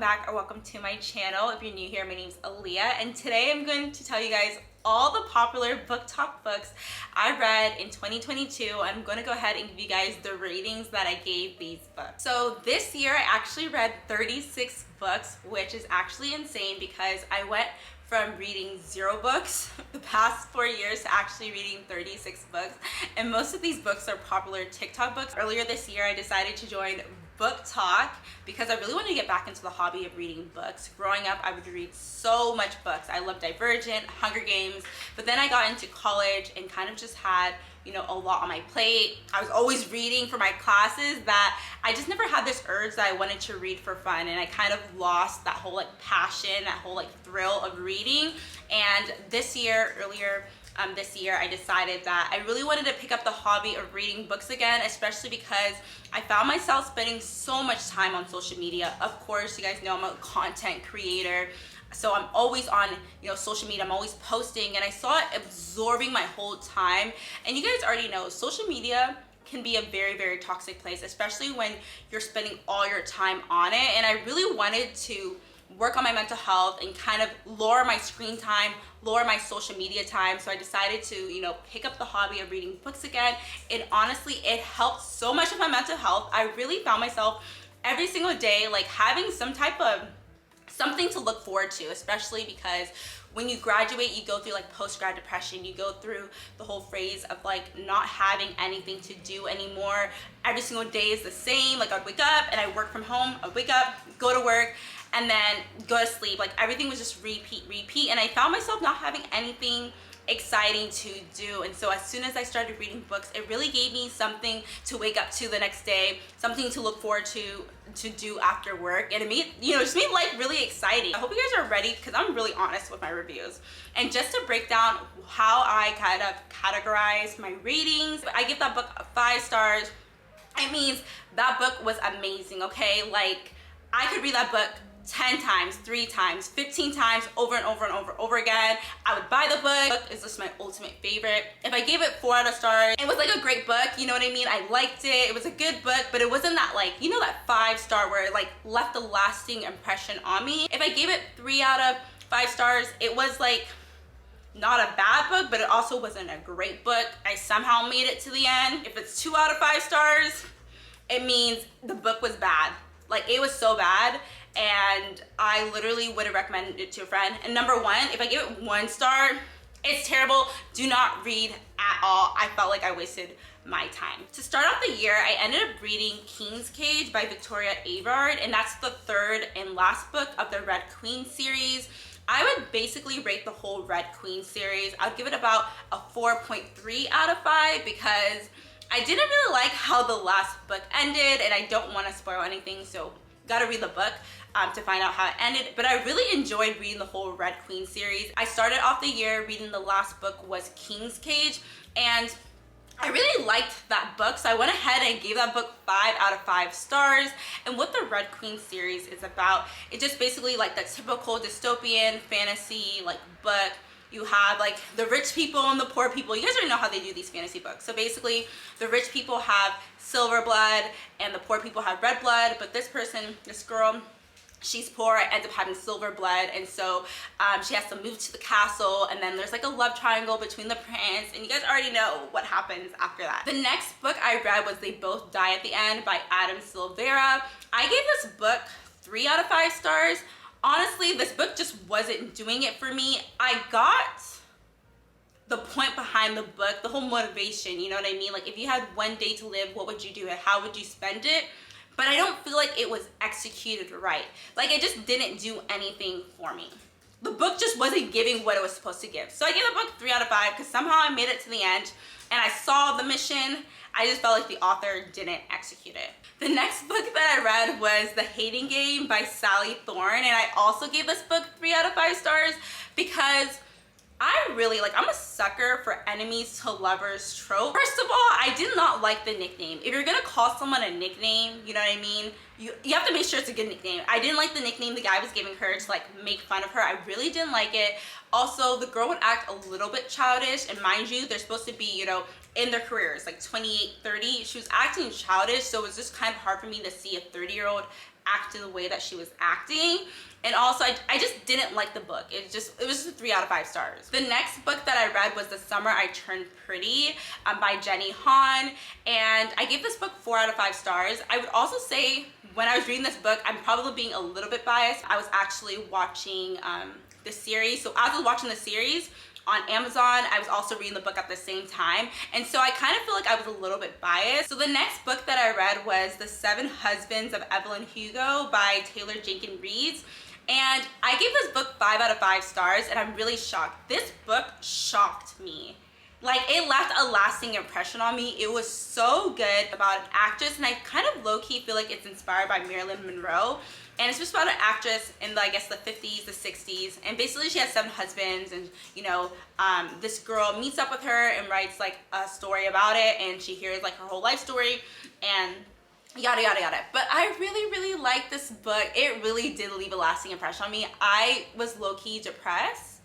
back or welcome to my channel. If you're new here, my name's Aaliyah, and today I'm going to tell you guys all the popular BOOKTOK books I read in 2022. I'm going to go ahead and give you guys the ratings that I gave these books. So this year I actually read 36 books, which is actually insane because I went from reading 0 books the past 4 years to actually reading 36 books, and most of these books are popular TikTok books. Earlier this year I decided to join BOOKTOK because I really wanted to get back into the hobby of reading books. Growing up, I would read so much books. I loved Divergent, Hunger Games, but then I got into college and kind of just had, you know, a lot on my plate. I was always reading for my classes that I just never had this urge that I wanted to read for fun, and I kind of lost that whole like passion, that whole like thrill of reading. And this year, this year I decided that I really wanted to pick up the hobby of reading books again, especially because I found myself spending so much time on social media. Of course, you guys know I'm a content creator, so I'm always on, you know, social media. I'm always posting, and I saw it absorbing my whole time. And you guys already know social media can be a very, very toxic place, especially when you're spending all your time on it. And I really wanted to work on my mental health and kind of lower my screen time, lower my social media time. So I decided to, you know, pick up the hobby of reading books again. And honestly, it helped so much with my mental health. I really found myself every single day like having some type of something to look forward to, especially because when you graduate, you go through like post-grad depression. You go through the whole phase of like not having anything to do anymore. Every single day is the same. Like I'd wake up and I work from home. I'd wake up, go to work, and then go to sleep. Like everything was just repeat. And I found myself not having anything exciting to do. And so as soon as I started reading books, it really gave me something to wake up to the next day, something to look forward to do after work, and it made, you know, just made life really exciting. I hope you guys are ready because I'm really honest with my reviews. And just to break down how I kind of categorize my ratings, I give that book 5 stars. It means that book was amazing, okay? Like I could read that book 10 times, 3 times, 15 times, over and over again. I would buy the book. It's just my ultimate favorite. If I gave it 4 out of stars, it was like a great book, you know what I mean? I liked it. It was a good book, but it wasn't that like, you know, that 5-star where it like left a lasting impression on me. If I gave it 3 out of 5 stars, it was like not a bad book, but it also wasn't a great book. I somehow made it to the end. If it's 2 out of 5 stars, it means the book was bad. Like it was so bad, and I literally would have recommended it to a friend. And number 1, if I give it 1 star, it's terrible. Do not read at all. I felt like I wasted my time. To start off the year, I ended up reading King's Cage by Victoria Aveyard, and that's the 3rd and last book of the Red Queen series. I would basically rate the whole Red Queen series. I'd give it about a 4.3 out of 5 because I didn't really like how the last book ended, and I don't want to spoil anything, so gotta read the book to find out how it ended. But I really enjoyed reading the whole Red Queen series. I started off the year reading the last book was King's Cage, and I really liked that book, so I went ahead and gave that book 5 out of 5 stars. And what the Red Queen series is about, it's just basically like the typical dystopian fantasy like book. You have like the rich people and the poor people. You guys already know how they do these fantasy books. So basically the rich people have silver blood and the poor people have red blood, but this person, this girl, she's poor, ends up having silver blood, and so she has to move to the castle, and then there's like a love triangle between the prince, and you guys already know what happens after that. The next book I read was They Both Die at the End by Adam Silvera. I gave this book 3 out of 5 stars. Honestly, this book just wasn't doing it for me. I got the point behind the book, the whole motivation, you know what I mean? Like if you had 1 day to live, what would you do? How would you spend it? But I don't feel like it was executed right. Like it just didn't do anything for me. The book just wasn't giving what it was supposed to give. So I gave the book 3 out of 5 because somehow I made it to the end and I saw the mission. I just felt like the author didn't execute it. The next book that I read was The Hating Game by Sally Thorne, and I also gave this book 3 out of 5 stars because I really like, I'm a sucker for enemies to lovers trope. First of all, I did not like the nickname. If you're gonna call someone a nickname, you know what I mean? You have to make sure it's a good nickname. I didn't like the nickname the guy was giving her to like make fun of her. I really didn't like it. Also, the girl would act a little bit childish, and mind you, they're supposed to be, you know, in their careers, like 28, 30. She was acting childish, so it was just kind of hard for me to see a 30-year-old acting the way that she was acting. And also, I just didn't like the book. It was just a 3 out of 5 stars. The next book that I read was The Summer I Turned Pretty by Jenny Han. And I gave this book 4 out of 5 stars. I would also say when I was reading this book, I'm probably being a little bit biased. I was actually watching the series. So as I was watching the series on Amazon, I was also reading the book at the same time. And so I kind of feel like I was a little bit biased. So the next book that I read was The 7 Husbands of Evelyn Hugo by Taylor Jenkins Reid. And I gave this book 5 out of 5 stars, and I'm really shocked. This book shocked me. Like, it left a lasting impression on me. It was so good, about an actress, and I kind of low-key feel like it's inspired by Marilyn Monroe. And it's just about an actress in the, I guess, the 50s, the 60s, and basically she has 7 husbands, and you know, this girl meets up with her and writes like a story about it, and she hears like her whole life story, and yada yada yada. But I really liked this book. It really did leave a lasting impression on me. I was low-key depressed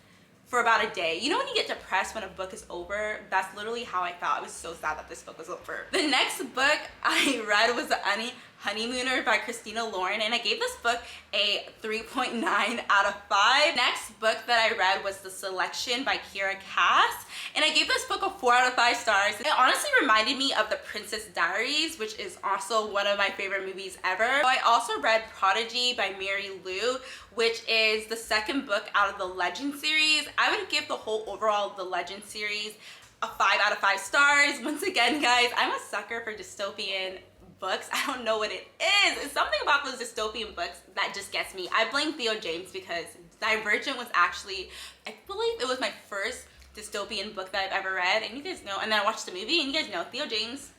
for about a day. You know when you get depressed when a book is over? That's literally how I felt. I was so sad that this book was over. The next book I read was The Unhoneymmoners by Christina Lauren, and I gave this book a 3.9 out of 5. Next book that I read was The Selection by Kiera Cass, and I gave this book a 4 out of 5 stars. It honestly reminded me of The Princess Diaries, which is also one of my favorite movies ever. So I also read Prodigy by Mary Lou, which is the 2nd book out of the Legend series. I would give the whole overall The Legend series a 5 out of 5 stars. Once again, guys, I'm a sucker for dystopian books. I don't know what it is. It's something about those dystopian books that just gets me. I blame Theo James because Divergent was actually, I believe it was my first dystopian book that I've ever read, and you guys know, and then I watched the movie, and you guys know Theo James.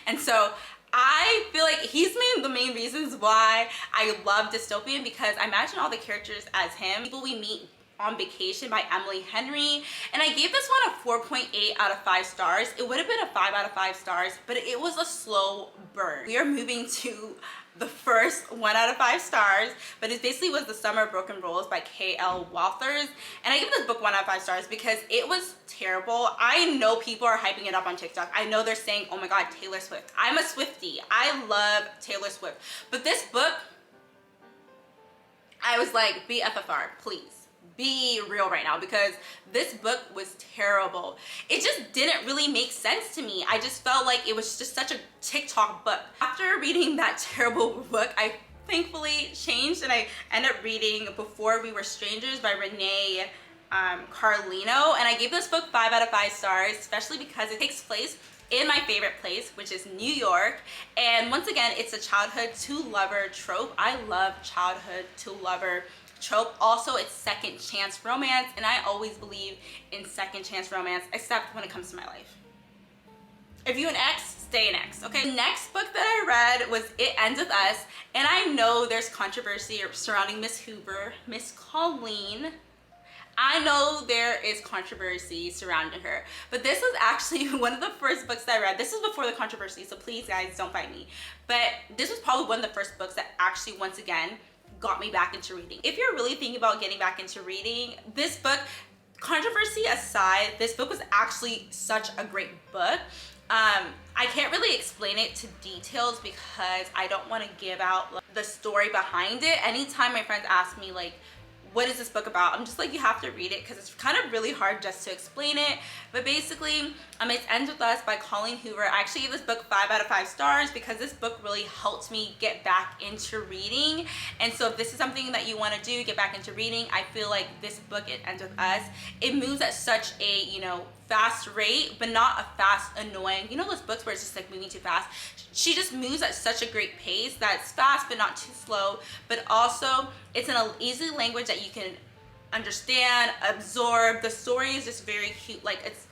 And so I feel like he's the main reasons why I love dystopian, because I imagine all the characters as him. People we meet on Vacation by Emily Henry, and I gave this one a 4.8 out of 5 stars. It would have been a 5 out of 5 stars, but it was a slow burn. We are moving to the first 1 out of 5 stars, but it basically was The Summer of Broken Rules by K.L. Walters, and I give this book 1 out of 5 stars because it was terrible. I know people are hyping it up on TikTok. I know they're saying, oh my god, Taylor Swift. I'm a Swiftie. I love Taylor Swift, but this book, I was like, BFFR, please. Be real right now, because this book was terrible. It just didn't really make sense to me. I just felt like it was just such a TikTok book. After reading that terrible book, I thankfully changed, and I ended up reading Before We Were Strangers by Renee Carlino, and I gave this book 5 out of 5 stars, especially because it takes place in my favorite place, which is New York. And once again, it's a childhood to lover trope. I love childhood to lover trope. Also, it's second chance romance, and I always believe in second chance romance, except when it comes to my life. If you an ex, stay an ex, okay? The next book that I read was It Ends With Us, and I know there's controversy surrounding Miss Hoover, Miss Colleen. I know there is controversy surrounding her, but this was actually one of the first books that I read. This was before the controversy, so please guys, don't fight me. But this was probably one of the first books that actually, once again, got me back into reading. If you're really thinking about getting back into reading, this book, controversy aside, this book was actually such a great book. I can't really explain it to details because I don't want to give out the story behind it. Anytime my friends ask me like, what is this book about? I'm just like, you have to read it because it's kind of really hard just to explain it. But basically, It Ends With Us by Colleen Hoover. I actually gave this book 5 out of 5 stars because this book really helped me get back into reading. And so if this is something that you want to do, get back into reading, I feel like this book, It Ends With Us, it moves at such a, you know, fast rate, but not a fast, annoying, you know those books where it's just like moving too fast? She just moves at such a great pace that's fast but not too slow, but also it's in an easy language that you can understand, absorb. The story is just very cute. Like, it's,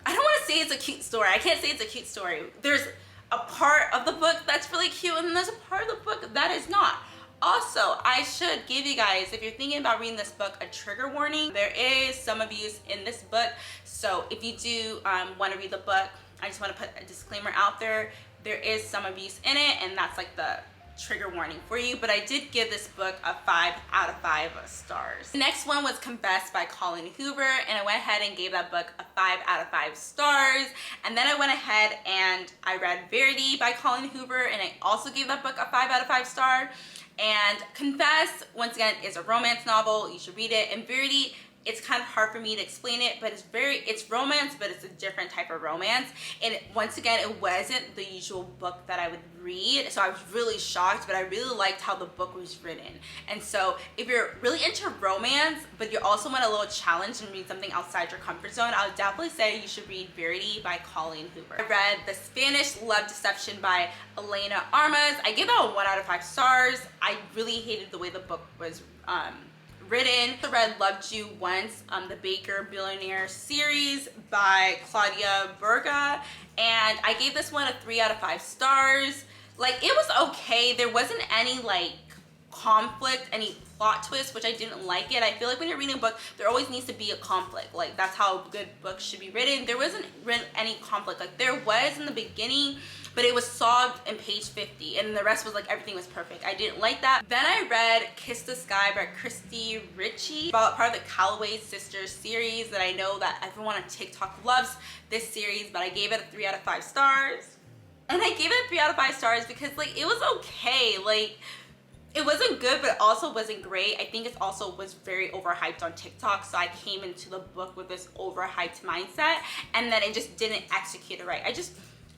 I don't want to say it's a cute story. I can't say it's a cute story. There's a part of the book that's really cute, and then there's a part of the book that is not. Also, I should give you guys, if you're thinking about reading this book, a trigger warning. There is some abuse in this book, so if you do want to read the book, I just want to put a disclaimer out there. There is some abuse in it, and that's like the trigger warning for you. But I did give this book a 5 out of 5 stars. The next one was Confess by Colleen Hoover, and I went ahead and gave that book a 5 out of 5 stars. And then I went ahead and I read Verity by Colleen Hoover, and I also gave that book a 5 out of 5 star. And Confess, once again, is a romance novel. You should read it. And Verity, it's kind of hard for me to explain it, but it's romance, but it's a different type of romance. And once again, it wasn't the usual book that I would read, so I was really shocked, but I really liked how the book was written. And so if you're really into romance, but you also want a little challenge and read something outside your comfort zone, I would definitely say you should read Verity by Colleen Hoover. I read The Spanish Love Deception by Elena Armas. I gave that a 1 out of 5 stars. I really hated the way the book was written. I read Loved You Once, the Baker Billionaire series by Claudia Berga, and I gave this one a 3 out of 5 stars. Like, it was okay. There wasn't any like conflict, any plot twist, which I didn't like it. I feel like when you're reading a book, there always needs to be a conflict. Like, that's how good books should be written. There wasn't any conflict. Like, there was in the beginning, but it was solved in page 50, and the rest was like everything was perfect. I didn't like that. Then I read Kiss the Sky by Christy Ritchie, about part of the Calloway Sisters series that I know that everyone on TikTok loves this series, but I gave it a 3 out of 5 stars. And I gave it a 3 out of 5 stars because like it was okay. Like, it wasn't good, but it also wasn't great. I think it also was very overhyped on TikTok, so I came into the book with this overhyped mindset, and then it just didn't execute it right. I just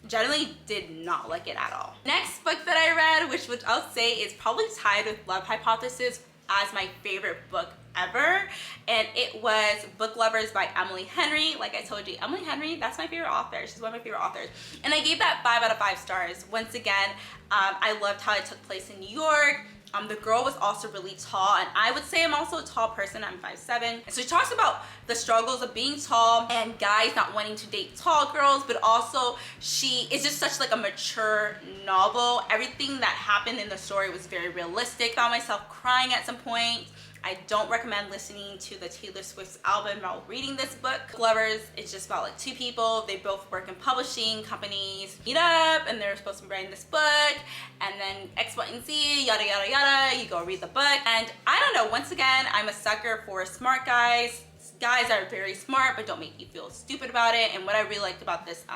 generally did not like it at all. Next book that I read, which I'll say is probably tied with Love Hypothesis as my favorite book ever, and it was Book Lovers by Emily Henry. Like I told you, Emily Henry, that's my favorite author. She's one of my favorite authors, and I gave that 5 out of 5 stars. Once again, I loved how it took place in New York. The girl was also really tall, and I would say I'm also a tall person. I'm 5'7". And so she talks about the struggles of being tall and guys not wanting to date tall girls, but also it's just such like a mature novel. Everything that happened in the story was very realistic. Found myself crying at some point. I don't recommend listening to the Taylor Swift's album while reading this book. Lovers, it's just about like 2 people. They both work in publishing companies, meet up, and they're supposed to be writing this book, and then X, Y, and Z, yada, yada, yada. You go read the book, and I don't know, once again, I'm a sucker for smart guys. Guys are very smart, but don't make you feel stupid about it. And what I really liked about this,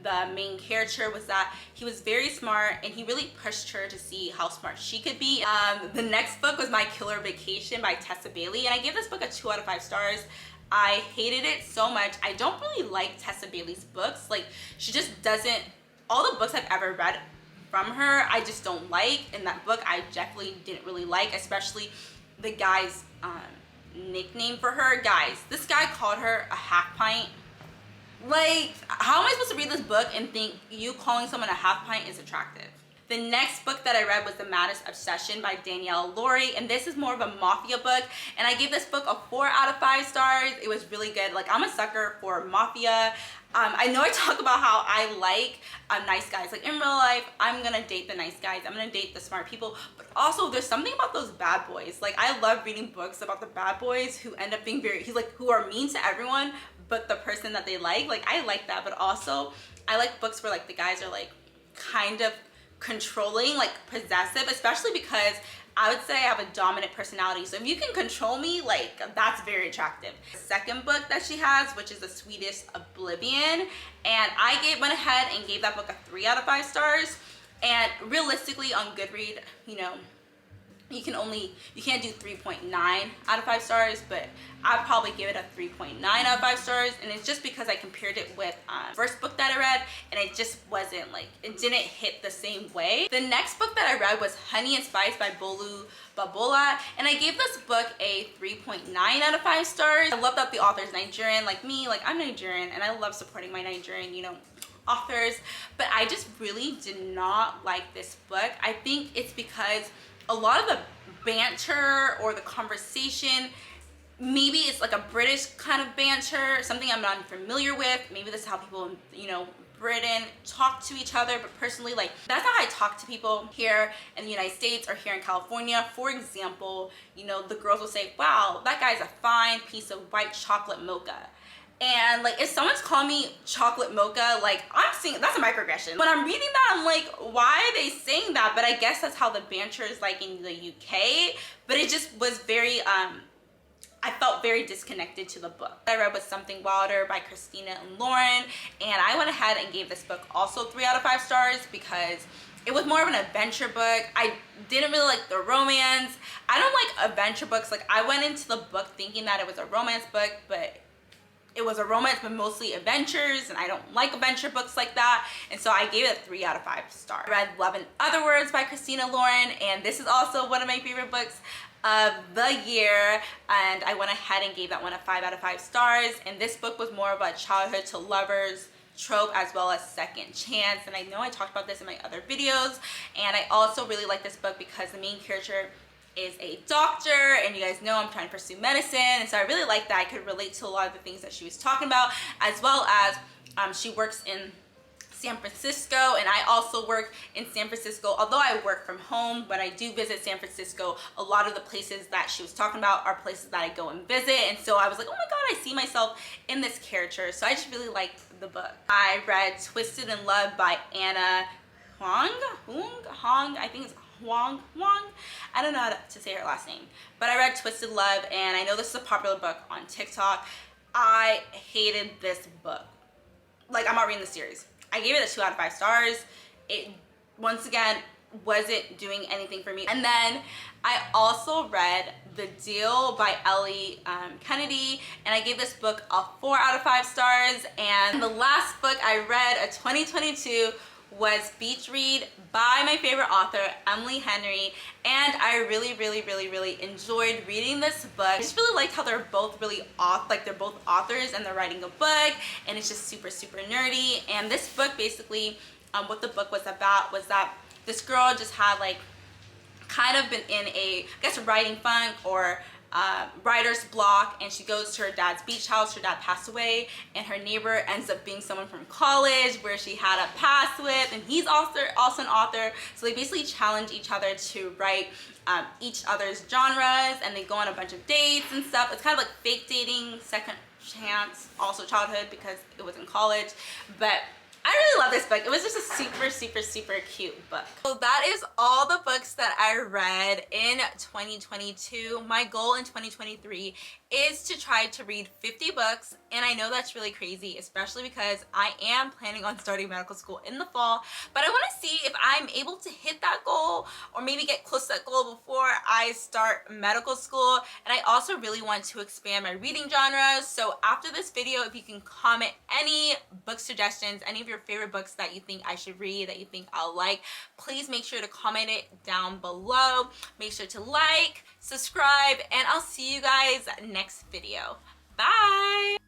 the main character, was that he was very smart and he really pushed her to see how smart she could be. The next book was My Killer Vacation by Tessa Bailey, and I gave this book a 2 out of 5 stars. I hated it so much. I don't really like Tessa Bailey's books. Like, she just doesn't, all the books I've ever read from her, I just don't like. In that book, I definitely didn't really like, especially the guy's nickname for her. Guys, this guy called her a half pint. Like, how am I supposed to read this book and think you calling someone a half pint is attractive? The next book that I read was The Maddest Obsession by Danielle Laurie, and this is more of a mafia book, and I gave this book a 4 out of 5 stars. It was really good. Like, I'm a sucker for mafia. I know I talk about how I like nice guys. Like, in real life, I'm gonna date the nice guys. I'm gonna date the smart people, but also there's something about those bad boys. Like, I love reading books about the bad boys who end up being who are mean to everyone but the person that they like. Like, I like that, but also I like books where like the guys are like kind of controlling, like possessive, especially because I would say I have a dominant personality. So if you can control me, like, that's very attractive. The second book that she has, which is the Sweetest, Oblivion, and I went ahead and gave that book a 3 out of 5 stars. And realistically on Goodreads, you know, you can't do 3.9 out of 5 stars, but I'd probably give it a 3.9 out of 5 stars, and it's just because I compared it with first book that I read, and it just wasn't like, it didn't hit the same way. The next book that I read was Honey and Spice by Bolu Babola, and I gave this book a 3.9 out of 5 stars. I love that the author is Nigerian, like me. Like, I'm Nigerian, and I love supporting my Nigerian, you know, authors, but I just really did not like this book. I think it's because a lot of the banter or the conversation, maybe it's like a British kind of banter, something I'm not familiar with. Maybe this is how people, you know, Britain talk to each other, but personally, like, that's not how I talk to people here in the United States or here in California. For example, you know, the girls will say, wow, that guy's a fine piece of white chocolate mocha. And like, if someone's calling me chocolate mocha, like, I'm seeing that's a microaggression. When I'm reading that, I'm like, why are they saying that? But I guess that's how the banter is like in the UK. But it just was very I felt very disconnected to the book. I read was Something Wilder by Christina and Lauren, and I went ahead and gave this book also 3 out of 5 stars because it was more of an adventure book. I didn't really like the romance. I don't like adventure books. Like, I went into the book thinking that it was a romance book, but it was a romance but mostly adventures, and I don't like adventure books like that, and so I gave it a 3 out of 5 stars. I read Love in Other Words by Christina Lauren, and this is also one of my favorite books of the year, and I went ahead and gave that one a 5 out of 5 stars. And this book was more of a childhood to lovers trope as well as second chance, and I know I talked about this in my other videos. And I also really like this book because the main character is a doctor, and you guys know I'm trying to pursue medicine, and so I really like that I could relate to a lot of the things that she was talking about, as well as she works in San Francisco, and I also work in San Francisco. Although I work from home, when I do visit San Francisco, a lot of the places that she was talking about are places that I go and visit, and so I was like, oh my god, I see myself in this character. So I just really liked the book. I read Twisted in Love by Anna Huang, I think it's Huang. I don't know how to say her last name, but I read Twisted Love, and I know this is a popular book on TikTok. I hated this book. Like, I'm not reading the series. I gave it a 2 out of 5 stars. It, once again, wasn't doing anything for me. And then I also read The Deal by Ellie Kennedy, and I gave this book a 4 out of 5 stars. And the last book I read of 2022 was Beach Read by my favorite author, Emily Henry, and I really enjoyed reading this book. I just really liked how they're both really they're both authors and they're writing a book, and it's just super nerdy. And this book basically, what the book was about was that this girl just had like kind of been in a, I guess, writing funk or writer's block, and she goes to her dad's beach house. Her dad passed away, and her neighbor ends up being someone from college where she had a past with, and he's also an author. So they basically challenge each other to write each other's genres, and they go on a bunch of dates and stuff. It's kind of like fake dating, second chance, also childhood because it was in college. But I really love this book. It was just a super cute book. So that is all the books that I read in 2022. My goal in 2023 is to try to read 50 books, and I know that's really crazy, especially because I am planning on starting medical school in the fall, but I want to see if I'm able to hit that goal or maybe get close to that goal before I start medical school. And I also really want to expand my reading genres. So after this video, if you can comment any book suggestions, any of your favorite books that you think I should read, that you think I'll like, please make sure to comment it down below. Make sure to like, subscribe, and I'll see you guys next video. Bye!